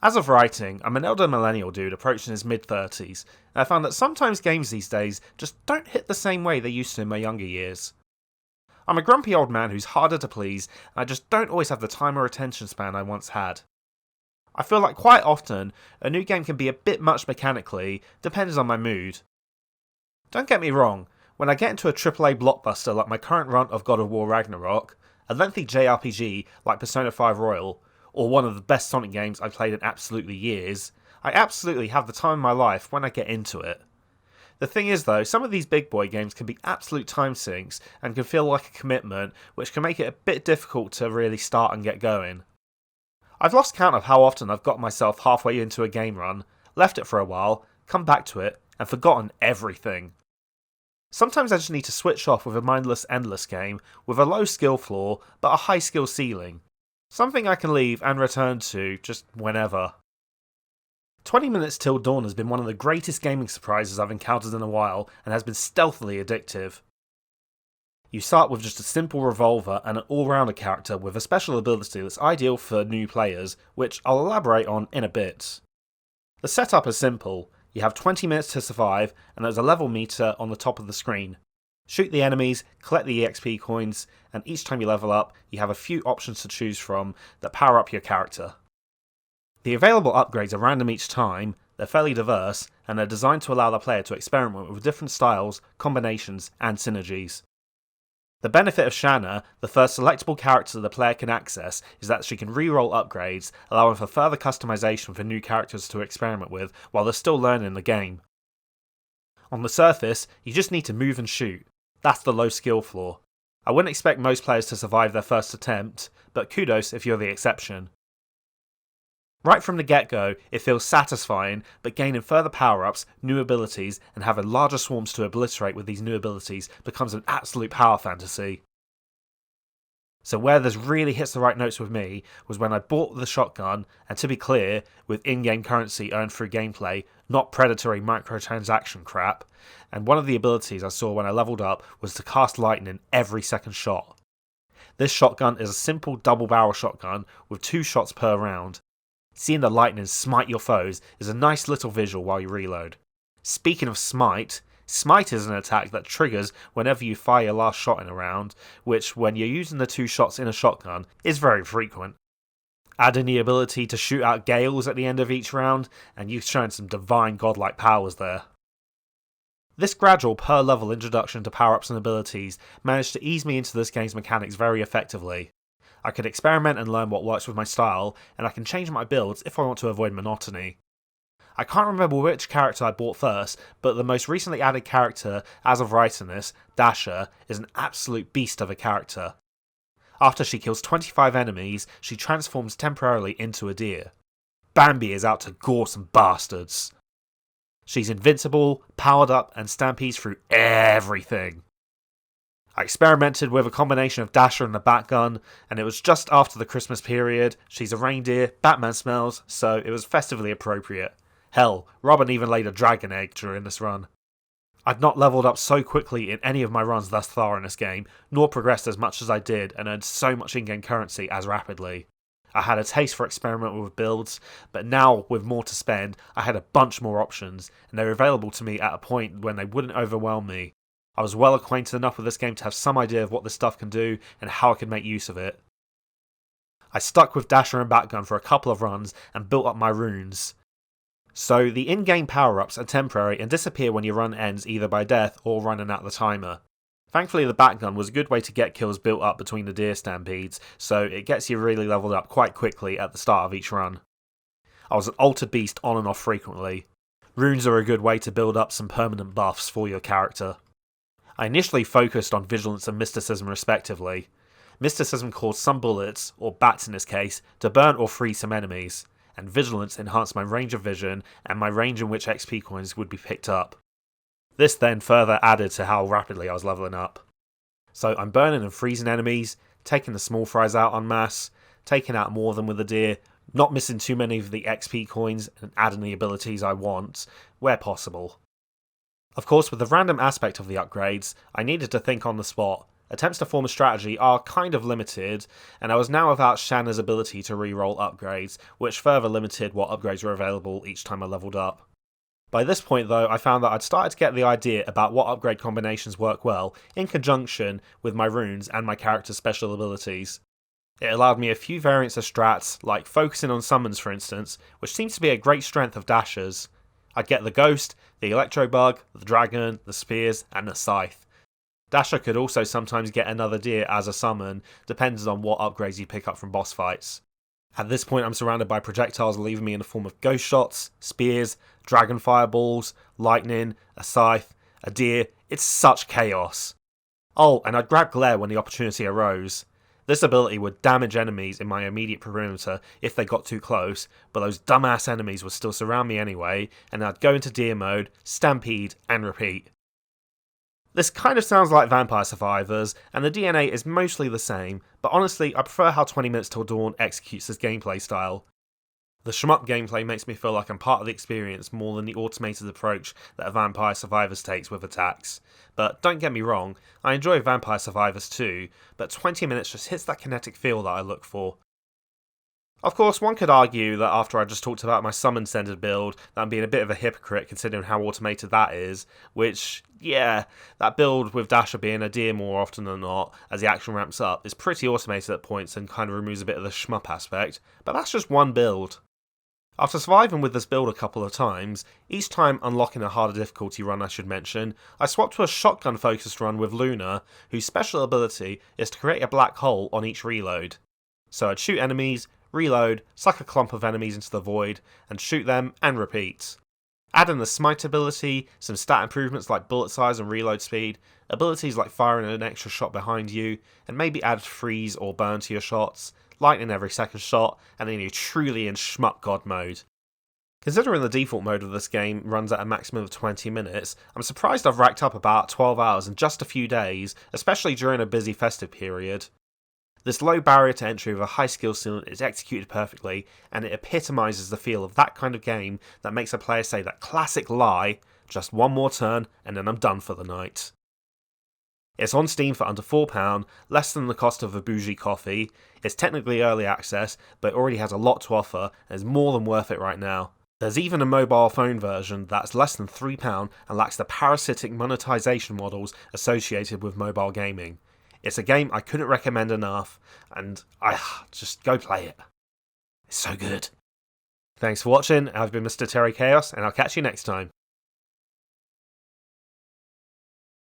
As of writing, I'm an elder millennial dude approaching his mid-30s, and I found that sometimes games these days just don't hit the same way they used to in my younger years. I'm a grumpy old man who's harder to please, and I just don't always have the time or attention span I once had. I feel like quite often, a new game can be a bit much mechanically, depends on my mood. Don't get me wrong, when I get into a AAA blockbuster like my current run of God of War Ragnarok, a lengthy JRPG like Persona 5 Royal, or one of the best Sonic games I've played in absolutely years, I absolutely have the time of my life when I get into it. The thing is though, some of these big boy games can be absolute time sinks and can feel like a commitment, which can make it a bit difficult to really start and get going. I've lost count of how often I've got myself halfway into a game run, left it for a while, come back to it, and forgotten everything. Sometimes I just need to switch off with a mindless endless game with a low skill floor but a high skill ceiling. Something I can leave and return to just whenever. 20 Minutes Till Dawn has been one of the greatest gaming surprises I've encountered in a while and has been stealthily addictive. You start with just a simple revolver and an all-rounder character with a special ability that's ideal for new players, which I'll elaborate on in a bit. The setup is simple. You have 20 minutes to survive and there's a level meter on the top of the screen. Shoot the enemies, collect the EXP coins, and each time you level up, you have a few options to choose from that power up your character. The available upgrades are random each time, they're fairly diverse, and they're designed to allow the player to experiment with different styles, combinations, and synergies. The benefit of Shanna, the first selectable character the player can access, is that she can re-roll upgrades, allowing for further customization for new characters to experiment with while they're still learning the game. On the surface, you just need to move and shoot. That's the low skill floor. I wouldn't expect most players to survive their first attempt, but kudos if you're the exception. Right from the get-go, it feels satisfying, but gaining further power-ups, new abilities, and having larger swarms to obliterate with these new abilities becomes an absolute power fantasy. So where this really hits the right notes with me was when I bought the shotgun, and to be clear, with in-game currency earned through gameplay, not predatory microtransaction crap, and one of the abilities I saw when I leveled up was to cast lightning every second shot. This shotgun is a simple double barrel shotgun with 2 shots per round. Seeing the lightning smite your foes is a nice little visual while you reload. Speaking of smite is an attack that triggers whenever you fire your last shot in a round, which when you're using the 2 shots in a shotgun is very frequent. Add in the ability to shoot out gales at the end of each round, and you've shown some divine godlike powers there. This gradual per level introduction to power-ups and abilities managed to ease me into this game's mechanics very effectively. I could experiment and learn what works with my style, and I can change my builds if I want to avoid monotony. I can't remember which character I bought first, but the most recently added character, as of writing this, Dasher, is an absolute beast of a character. After she kills 25 enemies, she transforms temporarily into a deer. Bambi is out to gore some bastards. She's invincible, powered up, and stampedes through everything. I experimented with a combination of Dasher and the Batgun, and it was just after the Christmas period. She's a reindeer, Batman smells, so it was festively appropriate. Hell, Robin even laid a dragon egg during this run. I've not leveled up so quickly in any of my runs thus far in this game, nor progressed as much as I did and earned so much in-game currency as rapidly. I had a taste for experimenting with builds, but now with more to spend, I had a bunch more options, and they were available to me at a point when they wouldn't overwhelm me. I was well acquainted enough with this game to have some idea of what this stuff can do and how I could make use of it. I stuck with Dasher and Batgun for a couple of runs and built up my runes. So the in-game power-ups are temporary and disappear when your run ends either by death or running out the timer. Thankfully the Batgun was a good way to get kills built up between the deer stampedes, so it gets you really leveled up quite quickly at the start of each run. I was an altered beast on and off frequently. Runes are a good way to build up some permanent buffs for your character. I initially focused on Vigilance and Mysticism respectively. Mysticism caused some bullets, or bats in this case, to burn or freeze some enemies, and Vigilance enhanced my range of vision and my range in which XP coins would be picked up. This then further added to how rapidly I was leveling up. So I'm burning and freezing enemies, taking the small fries out en masse, taking out more of them with the deer, not missing too many of the XP coins and adding the abilities I want, where possible. Of course, with the random aspect of the upgrades, I needed to think on the spot, Attempts to form a strategy are kind of limited, and I was now without Shanna's ability to re-roll upgrades, which further limited what upgrades were available each time I leveled up. By this point though, I found that I'd started to get the idea about what upgrade combinations work well in conjunction with my runes and my character's special abilities. It allowed me a few variants of strats, like focusing on summons for instance, which seems to be a great strength of Dasher's. I'd get the Ghost, the Electro Bug, the Dragon, the Spears, and the Scythe. Dasher could also sometimes get another deer as a summon, depending on what upgrades you pick up from boss fights. At this point I'm surrounded by projectiles leaving me in the form of ghost shots, spears, dragon fireballs, lightning, a scythe, a deer. It's such chaos. Oh, and I'd grab glare when the opportunity arose. This ability would damage enemies in my immediate perimeter if they got too close, but those dumbass enemies would still surround me anyway, and I'd go into deer mode, stampede, and repeat. This kind of sounds like Vampire Survivors, and the DNA is mostly the same, but honestly I prefer how 20 Minutes Till Dawn executes this gameplay style. The shmup gameplay makes me feel like I'm part of the experience more than the automated approach that a Vampire Survivors takes with attacks. But don't get me wrong, I enjoy Vampire Survivors too, but 20 minutes just hits that kinetic feel that I look for. Of course, one could argue that after I just talked about my summon-centered build, that I'm being a bit of a hypocrite considering how automated that is, which, yeah, that build with Dasher being a deer more often than not, as the action ramps up, is pretty automated at points and kind of removes a bit of the shmup aspect, but that's just one build. After surviving with this build a couple of times, each time unlocking a harder difficulty run I should mention, I swapped to a shotgun focused run with Luna, whose special ability is to create a black hole on each reload. So I'd shoot enemies, reload, suck a clump of enemies into the void, and shoot them and repeat. Add in the smite ability, some stat improvements like bullet size and reload speed, abilities like firing an extra shot behind you, and maybe add freeze or burn to your shots, lightning every second shot, and then you're truly in shmup god mode. Considering the default mode of this game runs at a maximum of 20 minutes, I'm surprised I've racked up about 12 hours in just a few days, especially during a busy festive period. This low barrier to entry with a high skill ceiling is executed perfectly, and it epitomises the feel of that kind of game that makes a player say that classic lie, just one more turn and then I'm done for the night. It's on Steam for under £4, less than the cost of a bougie coffee. It's technically early access, but it already has a lot to offer and is more than worth it right now. There's even a mobile phone version that's less than £3 and lacks the parasitic monetization models associated with mobile gaming. It's a game I couldn't recommend enough, and just go play it. It's so good. Thanks for watching, I've been Mr. Terry Chaos, and I'll catch you next time.